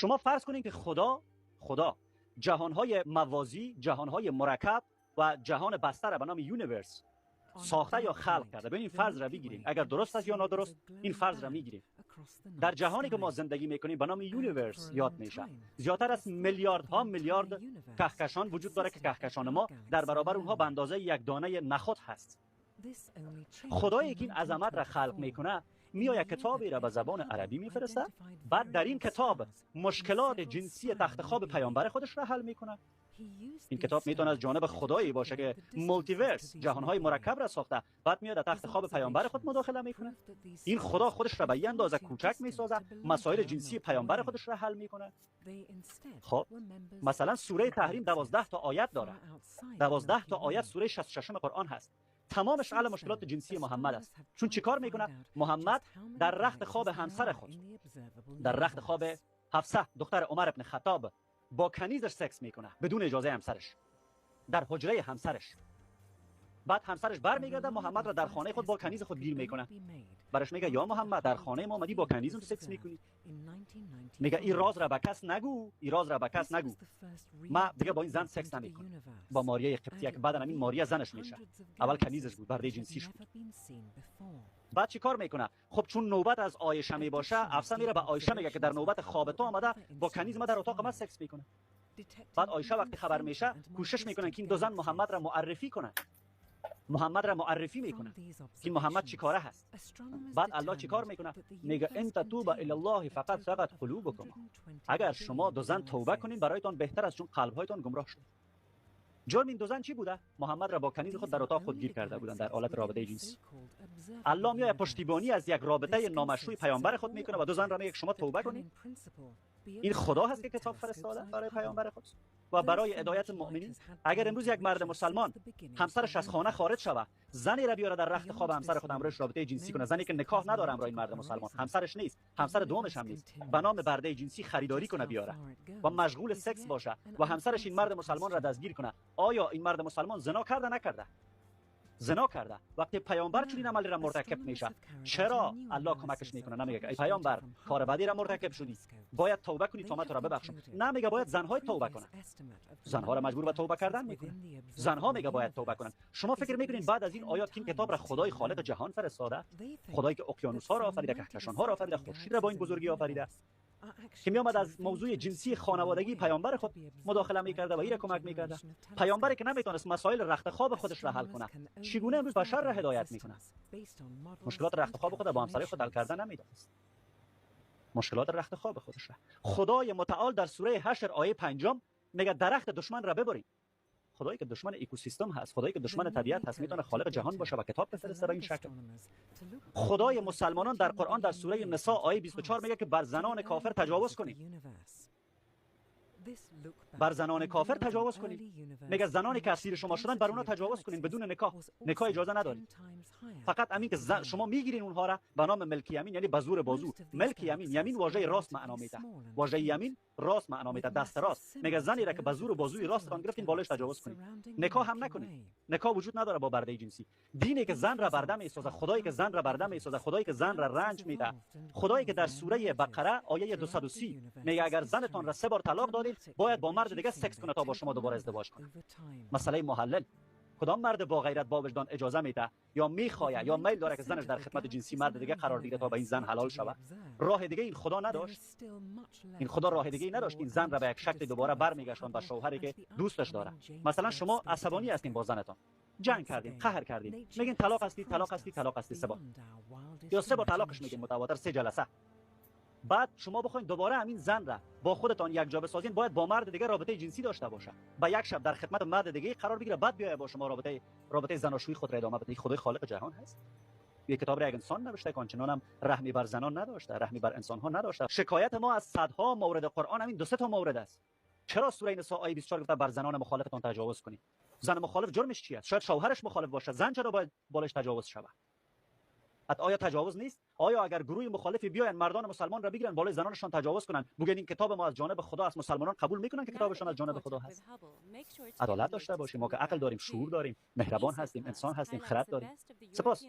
شما فرض کنید که خدا جهانهای موازی، جهانهای مرکب و جهان بسته را به نام یونیورس ساخته یا خلق کرده. ببین فرض را بگیریم، اگر درست است یا نادرست این فرض را میگیریم. در جهانی که ما زندگی میکنیم به نام یونیورس یاد میشه. زیادتر از میلیاردها میلیارد کهکشان وجود داره که کهکشان ما در برابر اونها به اندازه یک دانه نخود هست. خدایی که این عظمت را خلق میکنه میآید کتابی را به زبان عربی میفرسته، بعد در این کتاب مشکلات جنسی تخت خواب پیامبر خودش را حل میکنه. این کتاب میتونه از جانب خدایی باشه که مولتیورس، جهانهای مرکب را ساخته، بعد میاد در تخت خواب پیامبر خود مداخله میکنه. این خدا خودش را به این اندازه کوچک میسازه، مسائل جنسی پیامبر خودش را حل میکنه. خب مثلا سوره تحریم 12 تا آیت داره. 12 تا آیت سوره 66 قرآن هست. تمامش حل مشکلات جنسی محمد است. چون چیکار میکنه؟ محمد در رخت خواب همسر خود، در رخت خواب حفصه دختر عمر ابن خطاب با کنیزش سکس میکنه بدون اجازه همسرش، در حجره همسرش. بعد همسرش برمیگرده محمد را در خانه خود با کنیز خود گیر میکنه. برش میگه یا محمد در خانه ما اومدی با کنیزم سکس میکنی؟ میگه این راز را به کس نگو، این راز را به کس نگو. ما دیگه با این زن سکس نمیکنم. با ماریه قبطیه که بعدن این ماریا زنش میشه. اول کنیزش بود، برده جنسیش بود. بعد چی کار میکنه؟ خب چون نوبت از عایشه می باشه، افسر میره به عایشه میگه که در نوبت خواب تو آمده با کنیز ما در اتاق ما سکس میکنه. بعد عایشه وقتی خبر میشه کوشش میکنن که این دو زن محمد را معرفی کنن. محمد را معرفی میکنه که محمد چی کاره هست. بعد الله چی کار میکنه؟ میگه انت توب الی الله فقط سقط قلوبکم. اگر شما دو زن توبه کنین برایتان بهتر است، چون قلبهایتان گمراه شد. جرم این دو زن چی بوده؟ محمد را با کنیز خود در اتاق خود گیر کرده بودن در حالت رابطه جنسی. الله میاد پشتیبانی از یک رابطه نامشروع پیامبر خود میکنه و دو زن را میگه شما توبه کنین. این خدا هست که کتاب فرستاده برای پیامبر خود و برای هدایت مؤمنین. اگر امروز یک مرد مسلمان همسرش از خانه خارج شود، زنی را بیاره در رخت خواب همسر خود همراهش رابطه جنسی کنه، زنی که نکاح نداره همراه این مرد مسلمان، همسرش نیست، همسر دومش هم نیست، به نام برده جنسی خریداری کنه بیاره و مشغول سکس باشه و همسرش این مرد مسلمان را دستگیر کنه، آیا این مرد مسلمان زنا کرده نکرده؟ زنا کرده. وقتی پیامبر چنین عملی را مرتکب میشه، چرا الله کمکش میکنه؟ نمیگه ای پیامبر کار بدی را مرتکب شدی، باید توبه کنی تا من تو را ببخشم. نمیگه باید زنهای توبه کنن. زنها را مجبور به توبه کردن میکنه. زنها میگه باید توبه کنن. شما فکر میکنین بعد از این آیات که این کتاب را خدای خالق جهان فرستاده، خدایی که اقیانوس ها را آفریده، کهکشان ها را آفریده، خورشید را با این بزرگی آفریده، که می آمد از موضوع جنسی خانوادگی پیامبر خود مداخله میکرده و این را کمک میکرده. پیامبری که نمیتونست مسائل رخت خواب خودش را حل کنه، چگونه امروز بشر را هدایت میکنه؟ مشکلات رخت خواب خود با همسر خود حل کردن نمیدونست. مشکلات رخت خواب خودش را. خدای متعال در سوره حشر آیه 5 میگه درخت دشمن را ببرید. خدایی که دشمن اکوسیستم هست، خدایی که دشمن طبیعت هست، میتونه خالق جهان باشه و کتاب بفرسته به این شکل. خدای مسلمانان در قرآن در سوره نساء آیه 24 میگه که بر زنان کافر تجاوز کنید. بر زنان کافر تجاوز کنید. میگه زنانی که اسیر شما شدن بر اونها تجاوز کنید بدون نکاح. نکاح اجازه ندارید. فقط همین که شما میگیرین اونها را به نام ملک یمین، یعنی به زور بازو. ملک یمین، یمین واژه راست معنا میده. واژه یمین راست معنا میده، دست راست. میگه زنی را که به زور بازوی راستتان گرفتین بالایش تجاوز کنید. نکاح هم نکنید. نکاح وجود نداره با برده جنسی. دینی که زن را برده میسازه، خدایی که زن را برده میسازه، خدایی که زن را رنج میده، خدایی که در سوره بقره آیه 230 میگه اگر زنتان را 3 بار طلاق دادید باید با مرد دیگه سکس کنه تا با شما دوباره ازدواج کنه. مسئله محلل. کدام مرد با غیرت با وجدان اجازه میده یا میخواه یا میل داره که زنش در خدمت جنسی مرد دیگه قرار بگیره تا به این زن حلال شود؟ راه دیگه این خدا نداشت. این خدا راه دیگه ای نداشت این زن را به یک شکل دوباره برمیگشتن به شوهری که دوستش داره. مثلا شما عصبانی هستین با زنتون، جنگ کردین، قهر کردین، میگین طلاق هستی، طلاق هستی، طلاق هستی 3 بار یا 3 بار طلاقش میگین متواتر 3 جلسه. بعد شما بخواید دوباره همین زن را با خودتان یک جا بسازین، باید با مرد دیگه رابطه جنسی داشته باشه، با یک شب در خدمت مرد دیگه قرار بگیره، بعد بیاید با شما رابطه زناشویی خود را ادامه بده. خدای خالق جهان هست. یک کتاب را یک انسان نوشته که آنچنان هم رحمی بر زنان نداشته، رحمی بر انسان ها نداشته. شکایت ما از صدها مورد قرآن همین 2-3 تا مورد است. چرا سوره نساء آیه 24 گفته بر زنان مخالفتان تجاوز کنید؟ زن مخالف جرمش چیه؟ شاید شوهرش مخالف باشه، زن چرا باید بالش تجاوز شود؟ آیا تجاوز نیست؟ آیا اگر گروه مخالفی بیاین مردان مسلمان را بگیرن بالای زنانشان تجاوز کنن، بگن این کتاب ما از جانب خدا است، مسلمانان قبول میکنن که کتابشان از جانب خدا هست؟ عدالت داشته باشیم. ما که عقل داریم، شعور داریم، مهربان هستیم، انسان هستیم، خرد داریم. سپاس.